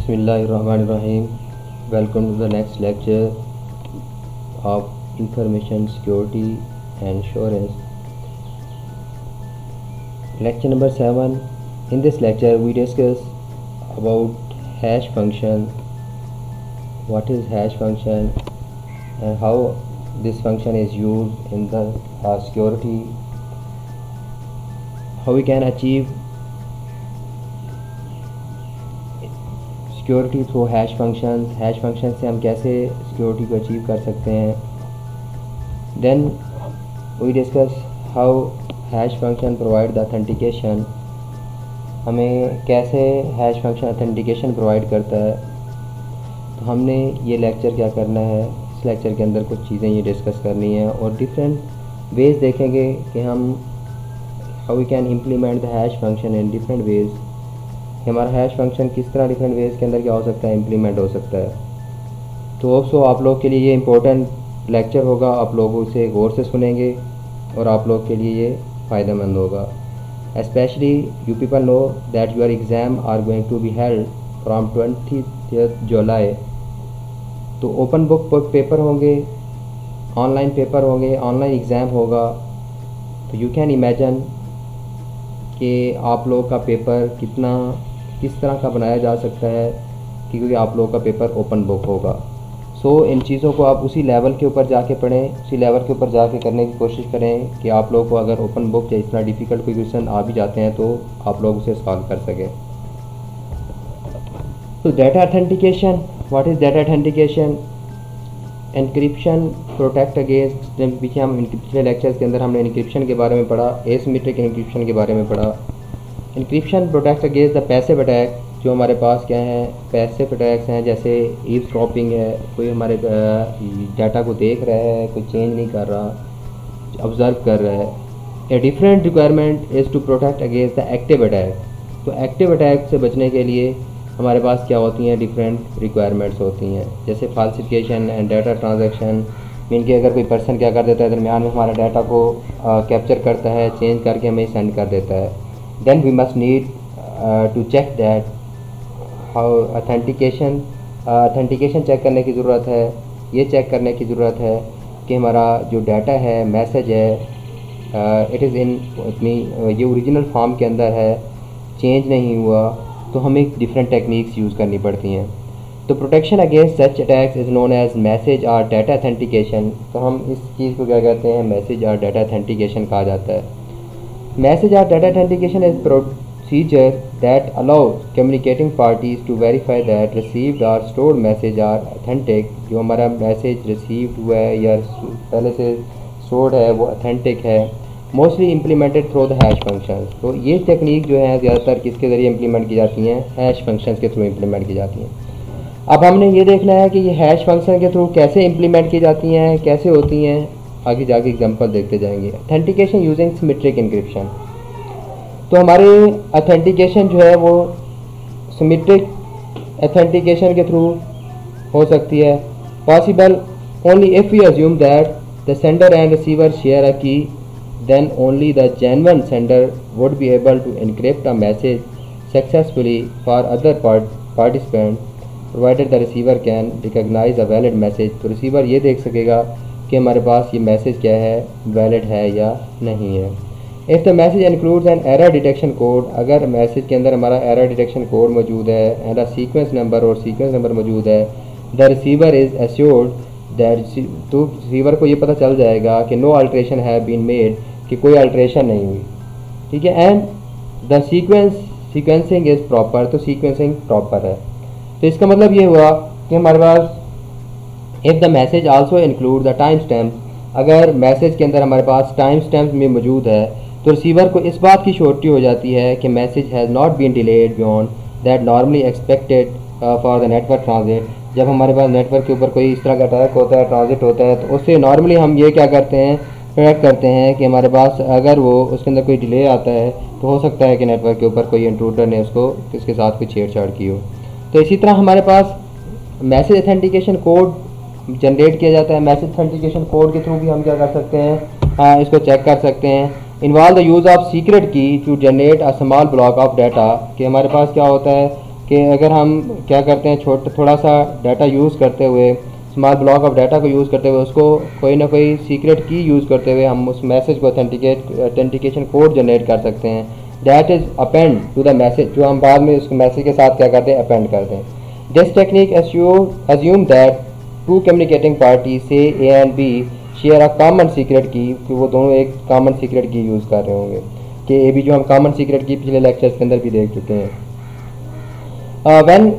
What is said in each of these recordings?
Bismillahirrahmanirrahim. Welcome to the next lecture of Information Security and Assurance. Lecture number 7. In this lecture we discuss about hash function, what is hash function and how this function is used in the security, how we can achieve security through hash function से हम कैसे security को achieve कर सकते हैं. Then we discuss how hash function provide the authentication, हमें कैसे hash function authentication provide करता है. तो हमने ये लेक्चर क्या करना है, इस लेक्चर के अंदर कुछ चीज़ें ये डिस्कस करनी है और डिफरेंट वेज देखेंगे कि हम how we can implement the hash function in different ways. हमारा हैश फंक्शन किस तरह डिफरेंट वेज के अंदर क्या हो सकता है, इम्प्लीमेंट हो सकता है. तो ऑल्सो आप लोग के लिए ये इम्पोर्टेंट लेक्चर होगा, आप लोग इसे गौर से सुनेंगे और आप लोग के लिए ये फ़ायदेमंद होगा. Specially you people know that your exam are going to be held from 20 July. तो ओपन बुक पेपर होंगे, ऑनलाइन पेपर होंगे, ऑनलाइन एग्ज़ाम होगा. तो यू कैन इमेजिन कि आप लोग का पेपर किस तरह का बनाया जा सकता है क्योंकि आप लोगों का पेपर ओपन बुक होगा. सो इन चीज़ों को आप उसी लेवल के ऊपर जाके पढ़ें, उसी लेवल के ऊपर जाके करने की कोशिश करें कि आप लोगों को अगर ओपन बुक या इस तरह डिफ़िकल्ट कोई क्वेश्चन आ भी जाते हैं तो आप लोग उसे सॉल्व कर सकें. तो data authentication, what is data authentication? Encryption protect against, पीछे हम पिछले लेक्चर्स के अंदर हमने एनक्रिप्शन के बारे में पढ़ा, एसिमेट्रिक एनक्रिप्शन के बारे में पढ़ा. Encryption protect against the passive attack, जो हमारे पास क्या हैं पैसिव अटैक्स हैं, जैसे ईवसड्रॉपिंग है, कोई हमारे डाटा को देख रहा है, कोई चेंज नहीं कर रहा, ऑब्ज़र्व कर रहा है. A different requirement is to protect against the active attack. तो एक्टिव अटैक से बचने के लिए हमारे पास क्या होती हैं, डिफरेंट रिक्वायरमेंट्स होती हैं. जैसे फाल्सिफिकेशन एंड डाटा ट्रांजैक्शन, मीन कि अगर कोई पर्सन क्या कर देता है, दरमियान में हमारे डाटा को कैप्चर करता है, चेंज करके हमें सेंड कर देता है. Then we must need to check that how authentication check करने की ज़रूरत है. ये चेक करने की ज़रूरत है कि हमारा जो डाटा है, मैसेज है, इट इज़ इन अपनी ये ओरिजिनल फॉर्म के अंदर है, चेंज नहीं हुआ. तो हमें डिफरेंट टेक्निक्स यूज़ करनी पड़ती हैं. तो protection against such attacks is known as message और डाटा ऑथेंटिकेशन. तो हम इस चीज़ को क्या कहते हैं, मैसेज और डाटा ऑथेंटिकेशन कहा जाता है. मैसेज और data authentication is procedure that allow communicating parties to verify that received or stored message are authentic. जो हमारा मैसेज रिसीव्ड हुआ है या पहले से स्टोर्ड है वो ऑथेंटिक है. Mostly implemented through the hash function. तो ये टेक्निक जो है ज़्यादातर किसके ज़रिए इम्प्लीमेंट की जाती हैं, हैश फंक्शन के थ्रू इम्प्लीमेंट की जाती हैं. अब हमने ये देखना है कि ये हैश फंक्शन के थ्रू कैसे इम्प्लीमेंट की जाती हैं, कैसे होती हैं, आगे जाके एग्जांपल देखते जाएंगे. Authentication using symmetric encryption. तो हमारे ऑथेंटिकेशन जो है वो सिमेट्रिक ऑथेंटिकेशन के थ्रू हो सकती है. Possible only if we assume that the sender and receiver share a key, then only the genuine sender would be able to encrypt a message successfully for other participant, provided the receiver can recognize a valid message. तो receiver ये देख सकेगा कि हमारे पास ये message क्या है, valid है या नहीं है. If the message includes an error detection code, अगर मैसेज के अंदर हमारा एरर डिटेक्शन कोड मौजूद है एंड अ सीक्वेंस नंबर और सीक्वेंस नंबर मौजूद है, the receiver is assured that, तो रिसीवर को ये पता चल जाएगा कि no alteration have been made, कि कोई अल्ट्रेशन नहीं हुई. ठीक है. And the sequencing is proper, तो सीक्वेंसिंग प्रॉपर है. तो इसका मतलब ये हुआ कि हमारे पास if the message also include the time stamp, अगर मैसेज के अंदर हमारे पास टाइम स्टैम्प में मौजूद है तो रिसीवर को इस बात की श्योरिटी हो जाती है कि message has not been delayed beyond that normally expected for the network transit. जब हमारे पास नेटवर्क के ऊपर कोई इस तरह का अटैक होता है, ट्रांजिट होता है, तो उससे नॉर्मली हम ये क्या करते हैं, प्रेडिक्ट करते हैं कि हमारे पास अगर वो उसके अंदर कोई डिले आता है तो हो सकता है कि नेटवर्क के ऊपर कोई इंट्रूडर ने उसको किसके साथ कोई छेड़छाड़ की हो. तो इसी तरह हमारे पास मैसेज ऑथेंटिकेशन कोड जनरेट किया जाता है. मैसेज ऑथेंटिकेशन कोड के थ्रू भी हम क्या कर सकते हैं, इसको चेक कर सकते हैं. Involve the use of secret key to generate a small block of data, कि हमारे पास क्या होता है, कि अगर हम क्या करते हैं, थोड़ा सा डाटा यूज़ करते हुए, स्मॉल ब्लॉक ऑफ डाटा को यूज़ करते हुए, उसको कोई ना कोई सीक्रेट की यूज़ करते हुए हम उस मैसेज को ऑथेंटिकेशन कोड जनरेट कर सकते हैं। That is append to the message, जो हम बाद में उस मैसेज के साथ क्या करते हैं, अपेंड करते हैं। This technique assume that two communicating party say A and B share a common secret key, कि वो दोनों एक कॉमन सीक्रेट की यूज़ कर रहे होंगे, कि ए बी जो हम कॉमन सीक्रेट की पिछले लेक्चर्स के अंदर भी देख चुके हैं। When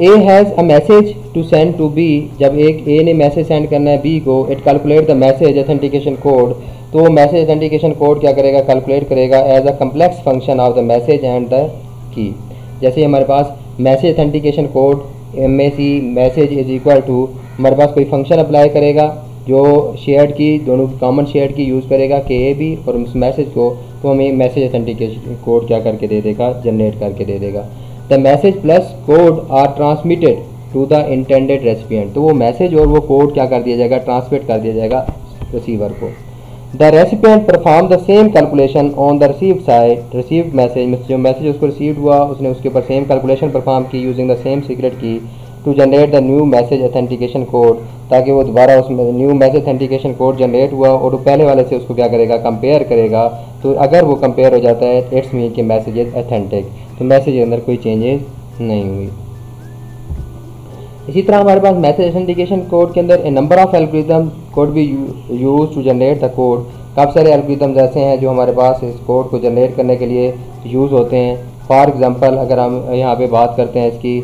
A has a message to send to B, जब एक ए ने मैसेज सेंड करना है बी को, it calculate the message authentication code, तो वो मैसेज ऑथेंटिकेशन कोड क्या करेगा, कैलकुलेट करेगा as a complex function of the message and the key. जैसे हमारे पास message authentication code MAC message is equal to, हमारे पास कोई फंक्शन अप्लाई करेगा जो शेयर्ड की, दोनों कॉमन शेयर्ड की यूज़ करेगा के ए बी, और उस मैसेज को तो हमें मैसेज ऑथेंटिकेशन कोड क्या करके दे देगा, जनरेट करके दे देगा। The message plus code are transmitted to the intended recipient, तो वो मैसेज और वो कोड क्या कर दिया जाएगा, ट्रांसमिट कर दिया जाएगा रिसीवर को। The recipient perform the same calculation on the received side, received message, जो मैसेज उसको रिसीव हुआ उसने उसके ऊपर सेम कैलकुलेशन परफॉर्म की using the same secret key to generate the new message authentication code, ताकि वो दोबारा उसमें new message authentication code generate हुआ और वो पहले वाले से उसको क्या करेगा, कंपेयर करेगा। तो अगर वो कंपेयर हो जाता है इट्स मीन कि मैसेज इज ऑथेंटिक, तो मैसेज के अंदर कोई चेंजेस नहीं हुई। इसी तरह हमारे पास मैसेज ऑथेंटिकेशन कोड के अंदर a number of algorithm code भी use to generate the code. काफ़ी सारे एल्गोरिथम्स ऐसे हैं जो हमारे पास इस कोड को जनरेट करने के लिए यूज़ होते हैं। फॉर एग्जांपल अगर हम यहाँ पे बात करते हैं इसकी,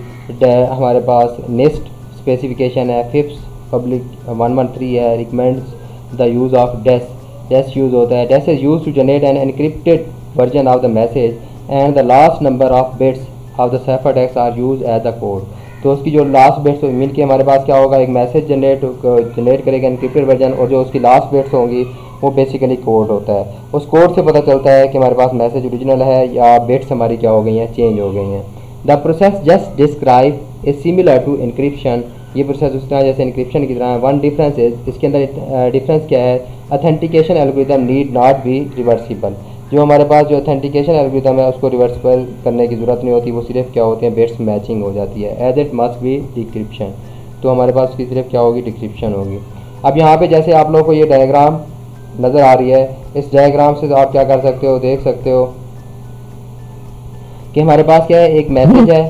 हमारे पास नेस्ट स्पेसिफिकेशन है, फिफ्थ पब्लिक 113 है, recommends the use of DES use होता है। DES is used to generate an encrypted version of the message and the last number of bits of the cipher text are used as the code. तो उसकी जो last bits मिल के हमारे पास क्या होगा, एक मैसेज जनरेट करेगा एनक्रिप्टेड वर्जन, और जो उसकी लास्ट बिट्स होंगी वो बेसिकली कोड होता है। उस कोड से पता चलता है कि हमारे पास मैसेज ओरिजिनल है या बिट्स हमारी क्या हो गई हैं, चेंज हो गई हैं। The process just describe is similar to encryption, ये प्रोसेस उस तरह जैसे इनक्रिप्शन की तरह है। वन डिफरेंस इज, इसके अंदर डिफरेंस क्या है, authentication algorithm need not be reversible. जो हमारे पास जो ऑथेंटिकेशन एल्गोरिथम है उसको रिवर्सिबल करने की ज़रूरत नहीं होती, वो सिर्फ क्या होते हैं, बिट्स मैचिंग हो जाती है। As it must be decryption, तो हमारे पास उसकी सिर्फ क्या होगी, डिक्रिप्शन होगी। अब यहाँ पे जैसे आप लोगों को ये डायग्राम नज़र आ रही है, इस डायग्राम से तो आप क्या कर सकते हो, देख सकते हो कि हमारे पास क्या है, एक मैसेज है।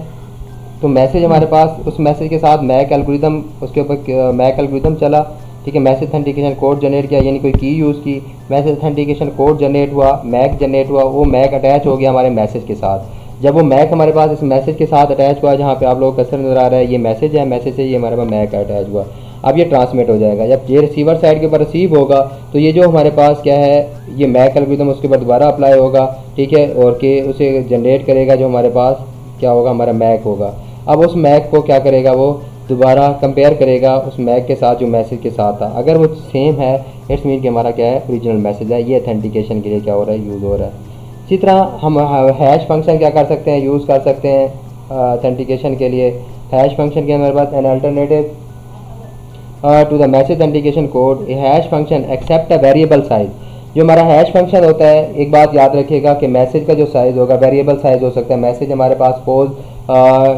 तो मैसेज हमारे पास, उस मैसेज के साथ मैक एल्गोरिथम, उसके ऊपर मैक एल्गोरिथम चला, ठीक है। मैसेज ऑथेंटिकेशन कोड जनरेट किया, यानी कोई की यूज़ की, मैसेज ऑथेंटिकेशन कोड जनरेट हुआ, मैक जनरेट हुआ, वो मैक अटैच हो गया हमारे मैसेज के साथ। जब वो मैक हमारे पास इस मैसेज के साथ अटैच हुआ, जहाँ पे आप लोगों को कसर नज़र आ रहा है, ये मैसेज है, मैसेज से ये हमारे पास मैक अटैच हुआ। अब ये ट्रांसमिट हो जाएगा। जब ये रिसीवर साइड के ऊपर रिसीव होगा तो ये जो हमारे पास क्या है, ये मैक एल्गोरिथम उसके ऊपर दोबारा अप्लाई होगा, ठीक है, और कि उसे जनरेट करेगा, जो हमारे पास क्या होगा, हमारा मैक होगा। अब उस मैक को क्या करेगा, वो दोबारा कंपेयर करेगा उस मैक के साथ जो मैसेज के साथ था। अगर वो सेम है इट्स मीन कि हमारा क्या है, ओरिजिनल मैसेज है। ये ऑथेंटिकेशन के लिए क्या हो रहा है, यूज़ हो रहा है। इसी तरह हम हैश फंक्शन क्या कर सकते हैं, यूज़ कर सकते हैं ऑथेंटिकेशन के लिए। हैश फंक्शन के हमारे पास an alternative to the message authentication code, a hash function accept a variable size. जो हमारा हैश फंक्शन होता है, एक बात याद रखिएगा कि मैसेज का जो साइज़ होगा वेरिएबल साइज़ हो सकता है। मैसेज हमारे पास सपोज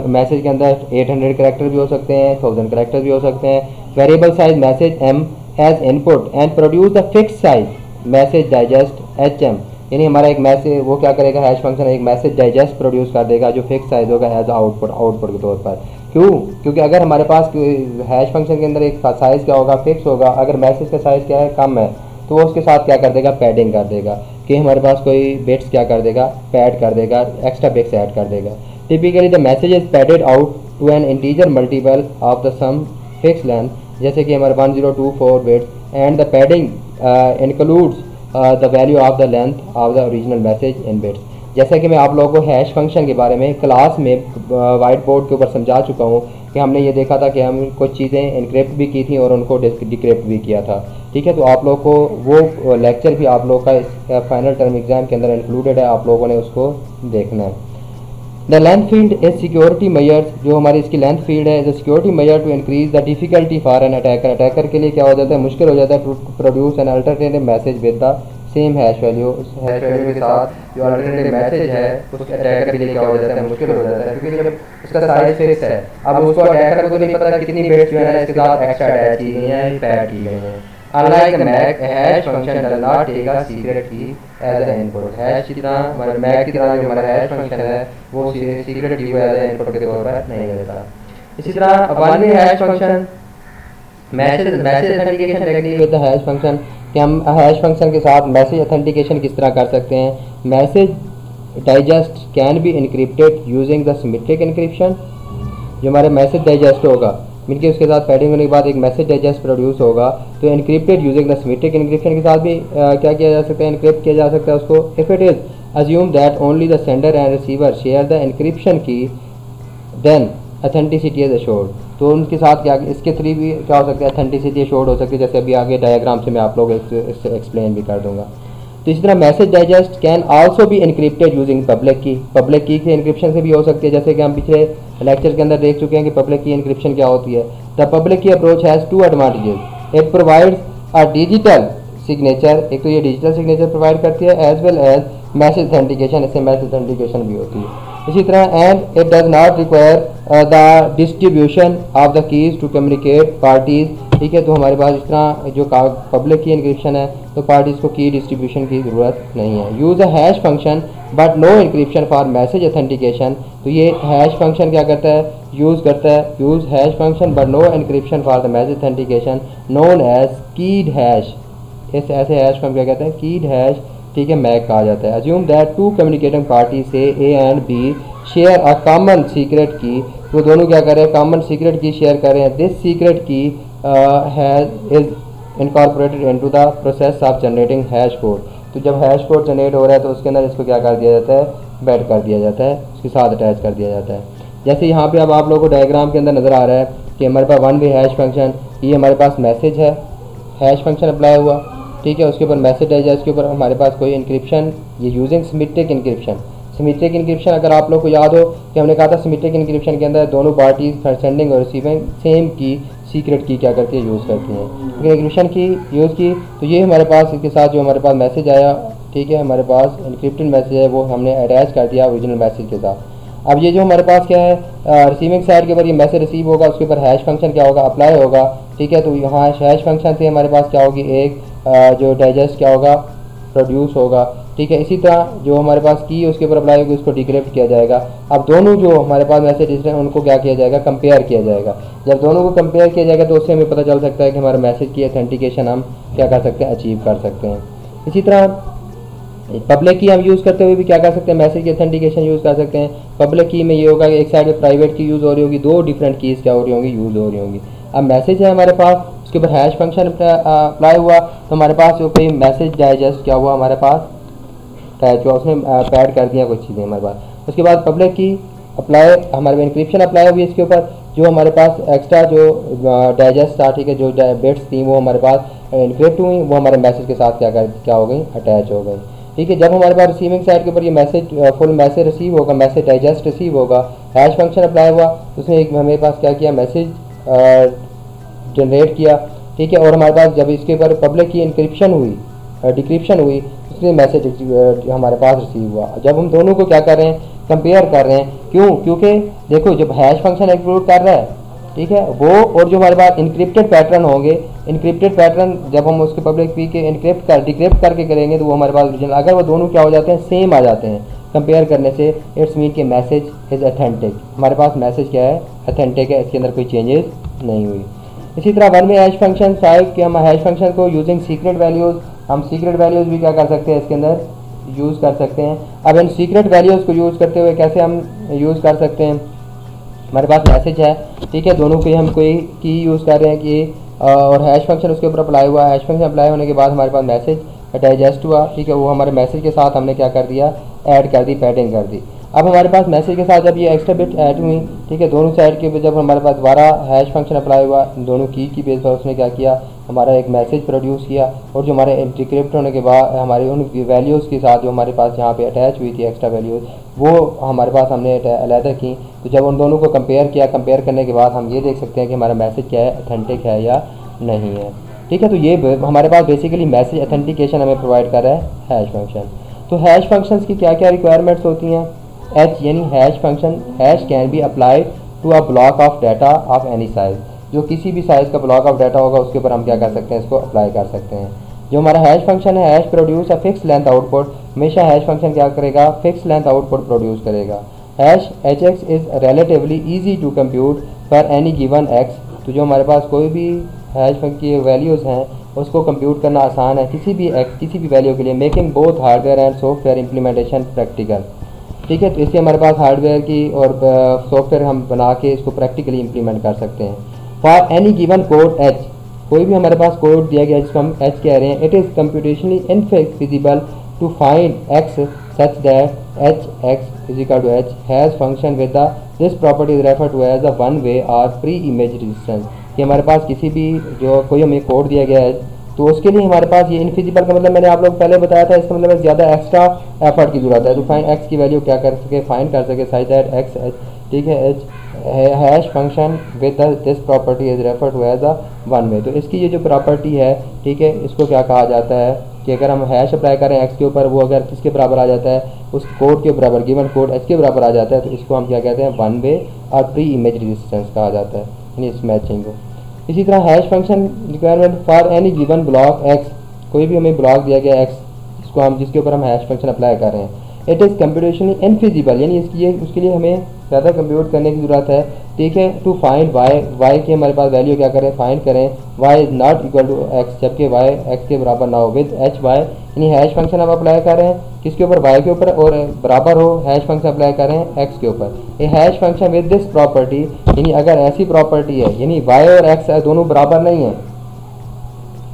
मैसेज के अंदर 800 करैक्टर भी हो सकते हैं, 1000 करैक्टर भी हो सकते हैं। Variable size message m as input and produce the fix size message digest HM, यानी हमारा एक मैसेज वो क्या करेगा, हैश फंक्शन एक मैसेज डाइजेस्ट प्रोड्यूस कर देगा जो फिक्स साइज होगा एज आउटपुट के तौर पर। क्यों? क्योंकि अगर हमारे पास हैश फंक्शन के अंदर एक साइज़ क्या होगा, फिक्स होगा। अगर मैसेज का साइज़ क्या है, कम है, तो वो उसके साथ क्या कर देगा, पैडिंग कर देगा, कि हमारे पास कोई बिट्स क्या कर देगा, पैड कर देगा, एक्स्ट्रा बिट्स ऐड कर देगा। Typically the message is padded out to an integer multiple of the sum fix length, जैसे कि हमारे 1024 bits, and the padding includes the value of the length of the original message in bits. जैसा कि मैं आप लोगों को hash function के बारे में क्लास में वाइट बोर्ड के ऊपर समझा चुका हूँ कि हमने ये देखा था कि हम कुछ चीज़ें इनक्रिप्ट भी की थी और उनको डिक्रिप्ट भी किया था, ठीक है। तो आप लोग को वो लेक्चर भी आप लोग का इस फाइनल टर्म एग्जाम के अंदर इंक्लूडेड है, आप लोगों ने उसको देखना है। The length field is security measures, जो हमारी इसकी लेंथ फील्ड है, the security measure to increase the difficulty for an attacker. Attacker के लिए क्या हो जाता है, मुश्किल हो जाता है to produce an alternative message with the same hash value, उस हैश वैल्यू के साथ जो अल्टरनेटिव मैसेज है उस अटैकर के लिए क्या हो जाता है, मुश्किल हो जाता है, क्योंकि जब उसका साइज फिक्स है, अब उसको अटैकर को नहीं पता कितनी बिट्स जो है इसके साथ एक्स्ट्रा अटैच की गई हैं, पैड की गई हैं। Unlike the Mac, a hash function does not take a secret key as an input. Hash की तरह हमारे मैक की तरह जो हमारा हैश फंक्शन है वो सीक्रेट की को एज ए इनपुट के तौर पर नहीं लेता। इसी तरह one way hash function message authentication technique with the hash function, कि हम हैश फंक्शन के साथ मैसेज ऑथेंटिकेशन किस तरह कर सकते हैं। Message digest can be encrypted using the symmetric encryption. जो हमारे मैसेज डाइजेस्ट होगा मिलके उसके साथ पैडिंग होने के बाद एक मैसेज डाइजेस्ट प्रोड्यूस होगा, तो encrypted using the symmetric encryption के साथ भी क्या किया जा सकता है, इनक्रिप्ट किया जा सकता है उसको। If it is assume that only the sender and receiver share the encryption की देन अथेंटिसिटी इज अश्योर्ड। तो उनके साथ क्या इसके थ्रू भी क्या हो सकता है, अथेंटिसिटी अश्योर्ड हो सकती है, जैसे अभी आगे डायग्राम से मैं आप लोग एक्सप्लेन भी कर दूंगा। तो इसी तरह message digest can also be encrypted using public की। पब्लिक की के इनक्रिप्शन से भी हो सकती है, जैसे कि हम पिछले लेक्चर के अंदर देख चुके हैं कि पब्लिक की इनक्रिप्शन क्या होती है। The public key approach has two advantages. It provides a digital signature, एक तो ये डिजिटल सिग्नेचर प्रोवाइड करती है, as well as message authentication, इससे मैसेज ऑथेंटिकेशन भी होती है। इसी तरह and it does not require the distribution of the keys to communicate parties. ठीक है, तो हमारे पास इस तरह जो पब्लिक की इनक्रिप्शन है तो पार्टीज को की डिस्ट्रीब्यूशन की ज़रूरत नहीं है। Use a hash function but no encryption for message authentication. तो ये हैश फंक्शन क्या करता है, यूज़ करता है, use hash function but no encryption for the message authentication known as keyed hash. इस ऐसे हैश को हम क्या कहते हैं, कीड हैश। ठीक है, मैक कहा जाता है। Assume that two communicating party say A and B share a common secret key. वो दोनों क्या कर रहे हैं, कॉमन सीक्रेट की शेयर कर रहे हैं। दिस सीक्रेट की is incorporated into the process of generating hash code. तो जब हैश कोड जनरेट हो रहा है तो उसके अंदर इसको क्या कर दिया जाता है, बैड कर दिया जाता है, उसके साथ अटैच कर दिया जाता है। जैसे यहाँ पे अब आप लोगों को डायग्राम के अंदर नज़र आ रहा है कि हमारे पास वन वे हैश फंक्शन, ये हमारे पास मैसेज है, हैश फंक्शन अप्लाई हुआ, ठीक है, उसके ऊपर मैसेज है, उसके ऊपर हमारे पास कोई इनक्रिप्शन, ये using symmetric encryption. Symmetric encryption अगर आप लोग को याद हो कि हमने कहा था सिमेट्रिक इनक्रिप्शन के अंदर दोनों पार्टीज सेंडिंग और रिसीविंग सेम की सीक्रेट की क्या करती है, यूज़ करती हैं। इनक्रिप्शन की यूज़ की तो ये हमारे पास इसके साथ जो हमारे पास मैसेज आया, ठीक है, हमारे पास इनक्रिप्टेड मैसेज है, वो हमने अटैच कर दिया ओरिजिनल मैसेज के साथ। अब ये जो हमारे पास क्या है, रिसीविंग साइड के ऊपर ये मैसेज रिसीव होगा, उसके ऊपर हैश फंक्शन क्या होगा, अप्लाई होगा। ठीक है, तो यहाँ हैश फंक्शन से हमारे पास क्या होगी, एक जो डाइजेस्ट क्या होगा, प्रोड्यूस होगा। ठीक है, इसी तरह जो हमारे पास की है उसके ऊपर अप्लाई होगी, उसको डिक्रिप्ट किया जाएगा। अब दोनों जो हमारे पास मैसेज हैं उनको क्या किया जाएगा, कंपेयर किया जाएगा। जब दोनों को कंपेयर किया जाएगा तो उससे हमें पता चल सकता है कि हमारे मैसेज की ऑथेंटिकेशन हम क्या कर सकते हैं, अचीव कर सकते हैं। इसी तरह पब्लिक की हम यूज़ करते हुए भी क्या कर सकते हैं, मैसेज की ऑथेंटिकेशन यूज़ कर सकते हैं। पब्लिक की में ये होगा कि एक साइड में प्राइवेट की यूज़ हो रही होगी, दो डिफरेंट कीज़ क्या हो रही होंगी, यूज़ हो रही होंगी। अब मैसेज है हमारे पास, उसके ऊपर हैश फंक्शन अप्लाई हुआ तो हमारे पास जो कोई मैसेज डाइजेस्ट क्या हुआ, हमारे पास अटैच हुआ, उसने पैड कर दिया कुछ चीज़ें हमारे पास। उसके बाद पब्लिक की अप्लाई, हमारे इनक्रिप्शन अप्लाई हुई, इसके ऊपर जो हमारे पास एक्स्ट्रा जो डाइजेस्ट था, ठीक है, जो बिट्स थी वो हमारे पास इनक्रिप्ट हुई, वो हमारे मैसेज के साथ क्या हो गई, अटैच हो गई। ठीक है, जब हमारे पास रिसीविंग साइड के ऊपर ये मैसेज फुल मैसेज रिसीव होगा, मैसेज डाइजेस्ट रिसीव होगा, हैश फंक्शन अप्लाई हुआ, उसने एक हमारे पास क्या किया, मैसेज जनरेट किया। ठीक है, और हमारे पास जब इसके ऊपर पब्लिक की इनक्रिप्शन हुई, डिक्रिप्शन हुई, उसमें मैसेज हमारे पास रिसीव हुआ। जब हम दोनों को क्या कर रहे हैं, कंपेयर कर रहे हैं, क्यों, क्योंकि देखो जब हैश फंक्शन एग्जीक्यूट कर रहा है, ठीक है, वो और जो हमारे पास इनक्रिप्टेड पैटर्न होंगे, इनक्रिप्टेड पैटर्न जब हम उसके पब्लिक की के डिक्रिप्ट करके करेंगे तो वो हमारे पास ओरिजिनल, अगर वो दोनों क्या हो जाते हैं, सेम आ जाते हैं कंपेयर करने से, इट्स मीन के मैसेज इज़ अथेंटिक। हमारे पास मैसेज क्या है, अथेंटिक है, इसके अंदर कोई चेंजेस नहीं हुई। इसी तरह वन में हैश फंक्शन साइड के हम हैश फंक्शन को यूजिंग सीक्रेट वैल्यूज़, हम सीक्रेट वैल्यूज़ भी क्या कर सकते हैं, इसके अंदर यूज़ कर सकते हैं। अब इन सीक्रेट वैल्यूज़ को यूज़ करते हुए कैसे हम यूज़ कर सकते हैं, हमारे पास मैसेज है, ठीक है, दोनों के हम कोई की यूज़ कर रहे हैं कि और हैश फंक्शन उसके ऊपर अप्लाई हुआ, हैश फंक्शन अप्लाई होने के बाद हमारे पास मैसेज डाइजेस्ट हुआ, ठीक है, वो हमारे मैसेज के साथ हमने क्या कर दिया, ऐड कर दी, पैडिंग कर दी। अब हमारे पास मैसेज के साथ जब ये एक्स्ट्रा बिट ऐड हुई, ठीक है, दोनों साइड के जब हमारे पास दोबारा हैश फंक्शन अप्लाई हुआ, दोनों की बेस पर उसने क्या किया, हमारा एक मैसेज प्रोड्यूस किया, और जो हमारे डिक्रिप्ट होने के बाद हमारी उन वैल्यूज़ के साथ जो हमारे पास यहाँ पे अटैच हुई थी एक्स्ट्रा वैल्यूज़, वो हमारे पास हमने अलहदा की। तो जब उन दोनों को कंपेयर किया, कंपेयर करने के बाद हम ये देख सकते हैं कि हमारा मैसेज क्या है, अथेंटिक है या नहीं है। ठीक है। तो ये हमारे पास बेसिकली मैसेज ऑथेंटिकेशन हमें प्रोवाइड कर रहा है हैश फंक्शन। तो हैश फंक्शंस की क्या क्या रिक्वायरमेंट्स होती हैं? एच यानी hash function, hash can be applied to a block of data of any size, जो किसी भी साइज़ का ब्लॉक ऑफ डाटा होगा उसके ऊपर हम क्या कर सकते हैं, इसको अप्लाई कर सकते हैं। जो हमारा हैश फंक्शन है, hash produce a fix length output, हमेशा हैश फंक्शन क्या करेगा, फिक्स लेंथ आउटपुट प्रोड्यूस करेगा। Hash H X is relatively easy to compute for any given X, तो जो हमारे पास कोई भी हैश फंक्शन की वैल्यूज़ हैं उसको कंप्यूट करना आसान है किसी भी वैल्यू के लिए, making both hardware and software implementation practical. ठीक है, तो इससे हमारे पास हार्डवेयर की और सॉफ्टवेयर हम बना के इसको प्रैक्टिकली इम्प्लीमेंट कर सकते हैं। For any given code H, कोई भी हमारे पास कोड दिया गया जिसको हम एच कह रहे हैं, it is computationally infeasible to find X such that H X is equal to H hash function with the this property is refer to as a one way और प्री इमेज रेजिस्टेंस। कि हमारे पास किसी भी जो कोई हमें code दिया गया है तो उसके लिए हमारे पास ये इनफिजिबल का मतलब मैंने आप लोग पहले बताया था, इसका मतलब ज़्यादा एक्स्ट्रा एफर्ट की जरूरत है। तो फाइंड एक्स की वैल्यू क्या कर सके, फाइंड कर सके सच दैट एक्स एच, ठीक है, H hash function with this property is refer to as a one way. तो इसकी ये जो प्रॉपर्टी है, ठीक है, इसको क्या कहा जाता है कि अगर हम हैश अप्लाई करें एक्स के ऊपर, वो अगर किसके बराबर आ जाता है, उस कोड के बराबर, गिवन कोड एच के बराबर आ जाता है, तो इसको हम क्या कहते हैं, वन वे और प्री इमेज रेजिस्टेंस कहा जाता है, यानी इस मैचिंग को। इसी तरह hash function requirement for any given block x, कोई भी हमें ब्लॉक दिया गया एक्स जिसको हम जिसके ऊपर हम हैश फंक्शन अप्लाई कर रहे हैं, इट इज़ कंप्यूटेशनली इनफिजिबल, यानी इसकी उसके लिए हमें ज़्यादा कंप्यूट करने की ज़रूरत है। ठीक है, टू फाइंड वाई, वाई की हमारे पास वैल्यू क्या करें, फाइंड करें Y is not equal to X, जबकि वाई एक्स के बराबर ना हो, विद एच वाई, यानी हैश फंक्शन हम अप्लाई कर रहे हैं किसके ऊपर, वाई के ऊपर, और बराबर हो हैश फंक्शन अप्लाई कर रहे हैं एक्स के ऊपर। ये hash function with this property, यानी अगर ऐसी प्रॉपर्टी है, यानी वाई और एक्स दोनों बराबर नहीं है,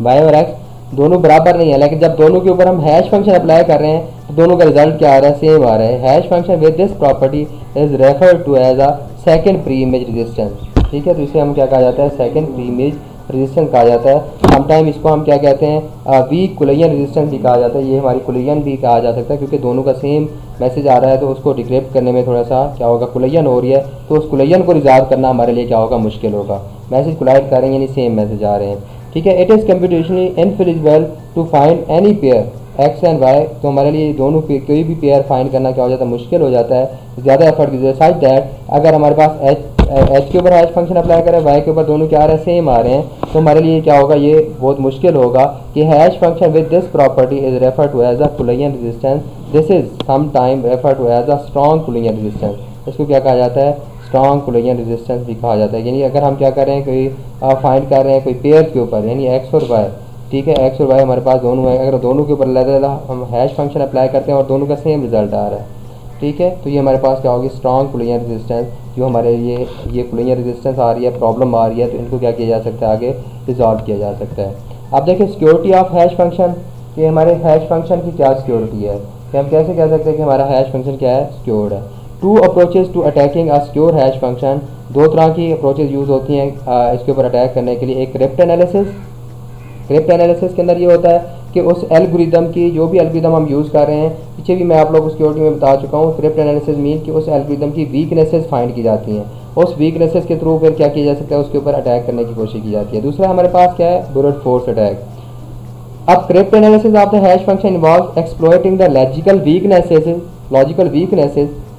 वाई और एक्स दोनों बराबर नहीं है, लेकिन जब दोनों के ऊपर हम हैश फंक्शन अप्लाई कर रहे हैं तो दोनों का रिजल्ट क्या आ रहा है, सेम आ रहा है। Hash function with this property is referred to as a second pre image resistance. ठीक है, तो इसे हम क्या कहा जाता है, सेकंड प्री इमेज रेजिस्टेंस कहा जाता है। समटाइम इसको हम क्या कहते हैं, वीक कुलियन रेजिस्टेंस भी कहा जाता है। ये हमारी कुलियन भी कहा जा सकता है क्योंकि दोनों का सेम मैसेज आ रहा है, तो उसको डिक्रिप्ट करने में थोड़ा सा क्या होगा, कुलियन हो रही है, तो उस कुलियन को रिजॉल्व करना हमारे लिए क्या होगा, मुश्किल होगा। मैसेज कोलाइड कर रहे हैं यानी सेम मैसेज आ रहे हैं। ठीक है, it is computationally infeasible to find any pair X and Y, तो हमारे लिए दोनों कोई भी पेयर फाइंड करना क्या हो जाता है, मुश्किल हो जाता है, ज़्यादा एफर्ट की जरूरत। सच दैट अगर हमारे पास एच के ऊपर हैश फंक्शन अप्लाई करें, वाई के ऊपर दोनों क्या आ रहे हैं, सेम आ रहे हैं, तो हमारे लिए क्या होगा, ये बहुत मुश्किल होगा कि hash function with this property is refer to as a collision resistance, this is some time refer to as a strong collision resistance. इसको क्या कहा जाता है, स्ट्रॉन्ग कुलियन रेजिस्टेंस भी कहा जाता है। यानी अगर हम क्या कर रहे हैं, कोई फाइंड कर रहे हैं कोई पेयर के ऊपर, यानी एक्स और वाई, ठीक है, एक्स और वाई हमारे पास दोनों है, अगर दोनों के ऊपर अलग हम हैश फंक्शन अप्लाई करते हैं और दोनों का सेम रिजल्ट आ रहा है, ठीक है, तो ये हमारे पास क्या होगी, स्ट्रॉन्ग कुलियन रेजिस्टेंस। जो हमारे ये कुलियन रेजिस्टेंस आ रही है, प्रॉब्लम आ रही है, तो इनको क्या किया जा सकता है, आगे रिजॉल्व किया जा सकता है। अब देखिए सिक्योरिटी ऑफ हैश फंक्शन, कि हमारे हैश फंक्शन की क्या सिक्योरिटी है, कि हम कैसे कह सकते हैं कि हमारा हैश फंक्शन क्या है, सिक्योर्ड है। Two approaches to attacking a secure hash function, दो तरह की अप्रोचेज यूज़ होती हैं इसके ऊपर अटैक करने के लिए। एक क्रिप्ट एनालिसिस, क्रिप्ट एनालिसिस के अंदर ये होता है कि उस एल्गोरिदम की, जो भी एल्गोरिदम हम यूज़ कर रहे हैं, पीछे भी मैं आप लोगों को सिक्योरिटी में बता चुका हूँ, क्रिप्ट एनालिसिस मीन कि उस एल्गोरिदम की वीकनेसेस फाइंड की जाती हैं, उस वीकनेसेस के थ्रू फिर क्या किया जा सकता है, उसके ऊपर अटैक करने की कोशिश की जाती है। दूसरा हमारे पास क्या है, ब्रूट फोर्स अटैक। अब crypt analysis of the hash function involve exploiting the logical weaknesses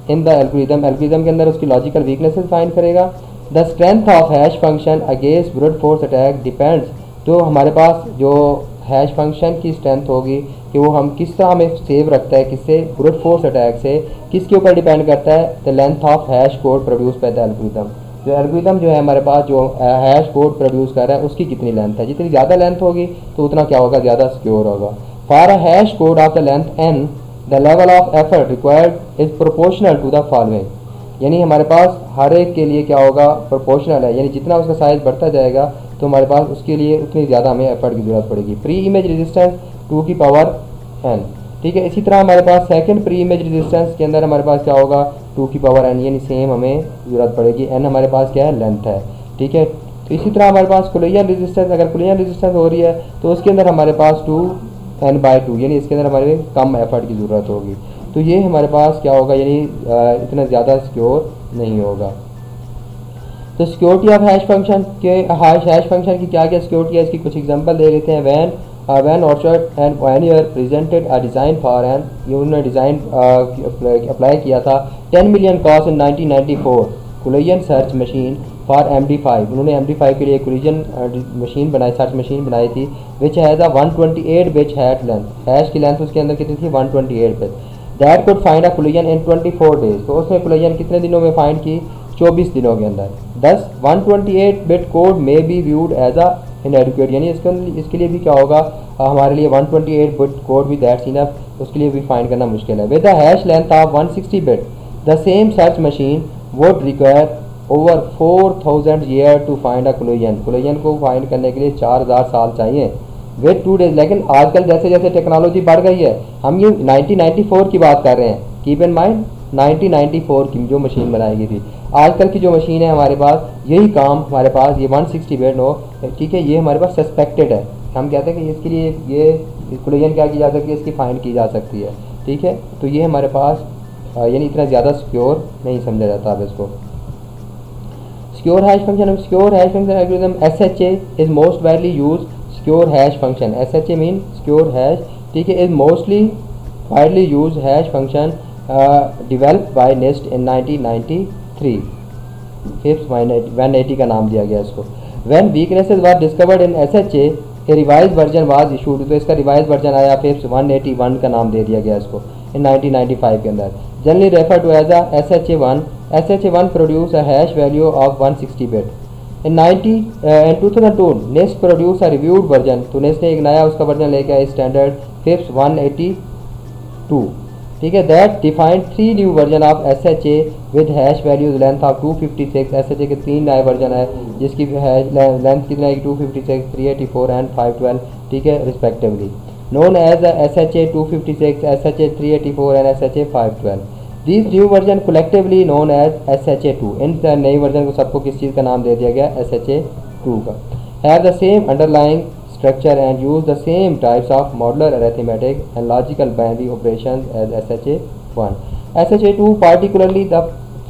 in the algorithm, algorithm के अंदर उसकी लॉजिकल वीकनेसेस फाइंड करेगा। The strength of hash function against brute force attack depends, तो हमारे पास जो hash function की strength होगी कि वो हम किस तरह हमें सेव रखता है, किससे, ब्रूट फोर्स अटैक से, किसके ऊपर डिपेंड करता है, the length of hash code produce by the algorithm. जो एल्गोरिदम जो है हमारे पास जो हैश कोड प्रोड्यूस कर रहा है उसकी कितनी लेंथ है, जितनी ज़्यादा लेंथ होगी तो उतना क्या होगा, ज़्यादा सिक्योर होगा। For a hash code of the length n, the level of effort required is proportional to the following, यानी हमारे पास हर एक के लिए क्या होगा, प्रोपोर्शनल है, यानी जितना उसका साइज बढ़ता जाएगा तो हमारे पास उसके लिए उतनी ज़्यादा हमें एफर्ट की ज़रूरत पड़ेगी। प्री इमेज रेजिस्टेंस 2 की पावर n, ठीक है। इसी तरह हमारे पास सेकंड प्री इमेज रेजिस्टेंस के अंदर हमारे पास क्या होगा, 2 की पावर n, यानी सेम हमें ज़रूरत पड़ेगी। n हमारे पास क्या है, लेंथ है, ठीक है। तो इसी तरह हमारे पास कुलियन रेजिस्टेंस, अगर कुलियन रेजिस्टेंस हो रही है तो उसके अंदर हमारे पास 2n/2, यानी इसके अंदर हमारे कम एफर्ट की ज़रूरत होगी। तो ये हमारे पास क्या होगा, यानी इतना ज़्यादा सिक्योर नहीं होगा। तो सिक्योरिटी ऑफ हैश फंक्शन के हैश फंक्शन की क्या क्या सिक्योरिटी है, इसकी कुछ एग्जांपल दे लेते हैं। Van Orchard and Pioneer presented a design for an, ये उन्होंने डिज़ाइन अप्लाई किया था 10 million cost in 1994 collision search machine for MD5। उन्होंने MD5 के लिए कोलिजन मशीन बनाई, सर्च मशीन बनाई थी, which has a 128 bit hash length, hash की लेंथ उसके अंदर कितनी थी 128 bit. That could find a collision in 24 days, तो उसने कोलिजन कितने दिनों में फाइंड की, 24 दिनों के अंदर। 128 bit code may be viewed as a inadequate, यानी इसके लिए भी क्या होगा, हमारे लिए 128 बिट कोड भी दैट्स इनफ, उसके लिए भी फाइंड करना मुश्किल है। With the hash length of 160 bit the same search machine would require over 4000 year to find a collision, collision को फाइंड करने के लिए 4000 साल चाहिए विद 2 डेज। लेकिन आजकल जैसे जैसे टेक्नोलॉजी बढ़ गई है, हम ये 1994 की बात कर रहे हैं, कीप इन माइंड 1994 की जो मशीन बनाई गई थी। आजकल की जो मशीन है हमारे पास, यही काम हमारे पास ये 160 बिट हो, ठीक है, ये हमारे पास सस्पेक्टेड है, हम कहते हैं कि इसके लिए ये कोलिजन क्या की जा सकती है, इसकी फाइंड की जा सकती है, ठीक है। तो ये हमारे पास यानी इतना ज़्यादा सिक्योर नहीं समझा जाता अब इसको। Secure hash function, secure hash function algorithm SHA is most widely use, secure hash function SHA mean secure hash, ठीक है, is mostly widely use hash function developed by NIST in 1993, FIPS 180 का नाम दिया गया इसको। When weaknesses were discovered in SHA, a revised version was issued, तो इसका revise version आया, FIPS 181 का नाम दे दिया गया इसको in 1995 के अंदर। Generally referred to as a SHA1, SHA1 produce a hash value of 160 bit. In 2002 NIST produced a reviewed version, तो NIST ने एक नया उसका वर्जन लेके आया स्टैंडर्ड FIPS 182, ठीक है, that defined 3 new version of SHA with hash values length of 256। SHA के 3 नए वर्जन है जिसकी लेंथ कितना है 256, 384 एंड 512, ठीक है, respectively, known as SHA 256, SHA 384 and SHA 512। These new version collectively known as SHA2, इन नई वर्जन को सबको किस चीज़ का नाम दे दिया गया, SHA2 का। Have the same underlying structure and use the same types of modular arithmetic and logical binary operations as SHA1. SHA2, particularly the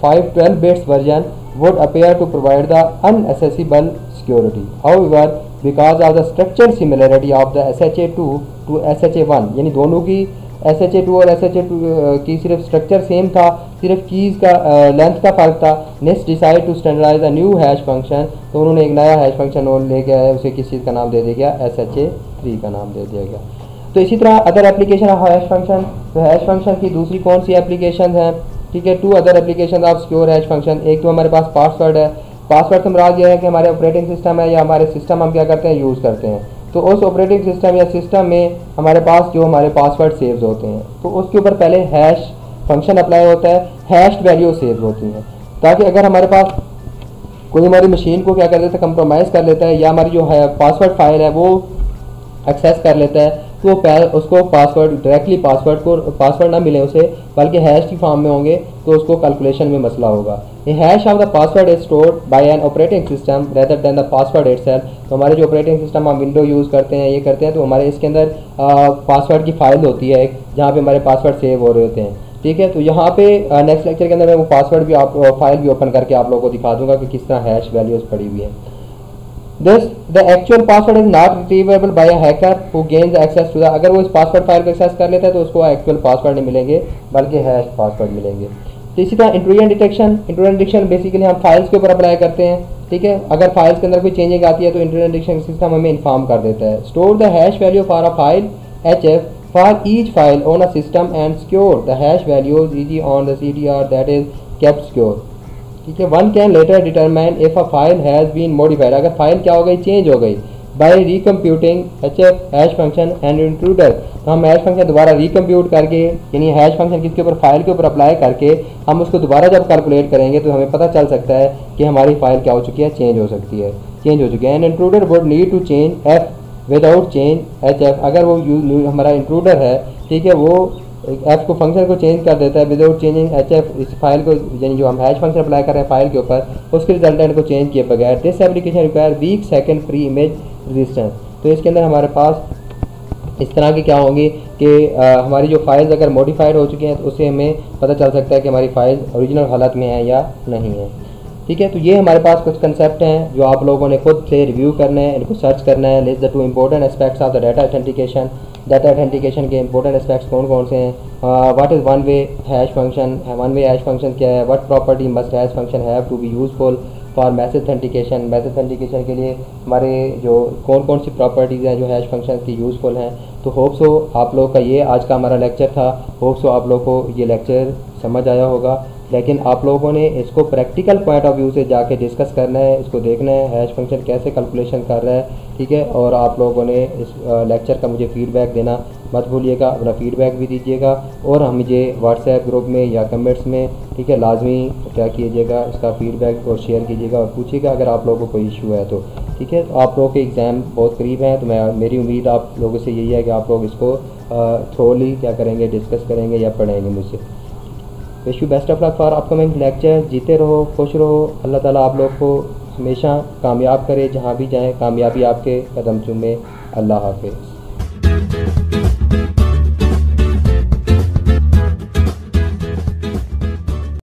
512 bits version, would appear to provide the unaccessible security. However, because of the structural similarity of the SHA2 to SHA1, यानी दोनों की SHA2 और SHA2 की सिर्फ structure same था, सिर्फ keys का length का फ़र्क था, next decide to standardize a new hash function, तो उन्होंने एक नया हैश फंक्शन और लेके आया, उसे किस चीज़ का नाम दे दिया गया, SHA3 का नाम दे दिया गया। तो इसी तरह other application of hash function, तो हैश फंक्शन की दूसरी कौन सी एप्लीकेशन हैं, ठीक है, 2 other application of secure hash function. एक तो हमारे पास पासवर्ड है, पासवर्ड से मुराद यह है कि हमारे ऑपरेटिंग सिस्टम है या हमारे सिस्टम हम क्या करते हैं, यूज़ करते हैं, तो उस ऑपरेटिंग सिस्टम या सिस्टम में हमारे पास जो हमारे पासवर्ड सेव्स होते हैं, तो उसके ऊपर पहले हैश फंक्शन अप्लाई होता है, हैश्ड वैल्यू सेव होती हैं, ताकि अगर हमारे पास कोई हमारी मशीन को क्या कर देता है, कंप्रोमाइज़ कर लेता है, या हमारी जो है पासवर्ड फाइल है वो एक्सेस कर लेता है, तो उसको पासवर्ड डायरेक्टली पासवर्ड ना मिले उसे, बल्कि हैश की फॉर्म में होंगे, तो उसको कैलकुलेशन में मसला होगा। A hash of the password is stored by an operating system rather than the password itself, तो हमारे जो ऑपरेटिंग सिस्टम हम विंडो यूज़ करते हैं, ये करते हैं, तो हमारे इसके अंदर पासवर्ड की फाइल होती है एक, जहाँ पे हमारे पासवर्ड सेव हो रहे होते हैं, ठीक है। तो यहाँ पे नेक्स्ट लेक्चर के अंदर मैं वो पासवर्ड भी फाइल भी ओपन करके आप लोगों को दिखा दूंगा कि किस तरह हैश वैल्यूज पड़ी हुई हैं। Thus, the actual password is not retrievable by a hacker who gains access to the, अगर वो इस पासवर्ड फाइल को एक्सेस कर लेता है तो उसको एक्चुअल पासवर्ड नहीं मिलेंगे बल्कि हैश पासवर्ड मिलेंगे। तो इसी तरह इंट्रूजन डिटेक्शन बेसिकली हम फाइल्स के ऊपर अप्लाई करते हैं, ठीक है, अगर फाइल्स के अंदर कोई चेंजिंग आती है तो इंट्रूजन डिटेक्शन सिस्टम हमें इन्फॉर्म कर देता है। Store the hash value for a file HF for each file on a system and secure the hash values eg on the CDR that is kept secure, ठीक है। One can later determine if a file has been modified, अगर फाइल क्या हो गई, change हो गई, by recomputing HF hash function and intruder, तो हम हैश फंक्शन दोबारा रिकम्प्यूट करके, यानी हैश फंक्शन किसके ऊपर, फाइल के ऊपर अप्लाई करके हम उसको दोबारा जब कैलकुलेट करेंगे तो हमें पता चल सकता है कि हमारी फाइल क्या हो चुकी है, चेंज हो चुकी है। And intruder would need to change F without change HF, अगर वो हमारा इंट्रूडर है, ठीक है, वो F को फंक्शन को चेंज कर देता है विदाउट चेंजिंग HF, इस फाइल को, यानी जो हम हैश फंक्शन अप्लाई कर रहे हैं फाइल के ऊपर, उसके रिजल्टेंट को चेंज किए बगैर। This application require weak second pre image resistance, तो इसके अंदर हमारे पास इस तरह की क्या होंगी कि हमारी जो फाइल्स अगर मॉडिफाइड हो चुकी हैं तो उससे हमें पता चल सकता है कि हमारी फाइल ओरिजिनल हालत में है या नहीं है। ठीक है। तो ये हमारे पास कुछ कंसेप्ट हैं जो आप लोगों ने खुद से रिव्यू करने हैं, इनको सर्च करना है। List the 2 important aspects of the data authentication. Data authentication के इंपॉर्टेंट एस्पेक्ट्स कौन कौन से हैं? What is one way hash function? One way hash function क्या है? What property must hash function have to be useful for message authentication? Message authentication के लिए हमारे जो कौन कौन सी प्रॉपर्टीज़ हैं जो हैश फंक्शन की यूज़फुल हैं। तो होप सो आप लोग का ये आज का हमारा लेक्चर था। होप सो आप लोग को ये लेक्चर समझ आया होगा, लेकिन आप लोगों ने इसको प्रैक्टिकल पॉइंट ऑफ व्यू से जाके डिस्कस करना है, इसको देखना है हैश फंक्शन कैसे कैलकुलेशन कर रहा है, ठीक है। और आप लोगों ने इस लेक्चर का मुझे फ़ीडबैक देना मत भूलिएगा, अपना फ़ीडबैक भी दीजिएगा और हम मुझे व्हाट्सएप ग्रुप में या कमेंट्स में, ठीक है, लाजमी क्या कीजिएगा, इसका फ़ीडबैक और शेयर कीजिएगा और पूछिएगा अगर आप लोगों को कोई इशू है तो, ठीक है। तो आप लोगों के एग्ज़ाम बहुत करीब हैं, तो मेरी उम्मीद आप लोगों से यही है कि आप लोग इसको थ्रोली क्या करेंगे, डिस्कस करेंगे या पढ़ेंगे मुझसे। Wish you best of luck for upcoming lecture. जीते रहो, खुश रहो, अल्लाह ताला आप लोग को हमेशा कामयाब करे, जहाँ भी जाएं कामयाबी आपके कदम चूमे। अल्लाह हाफिज़।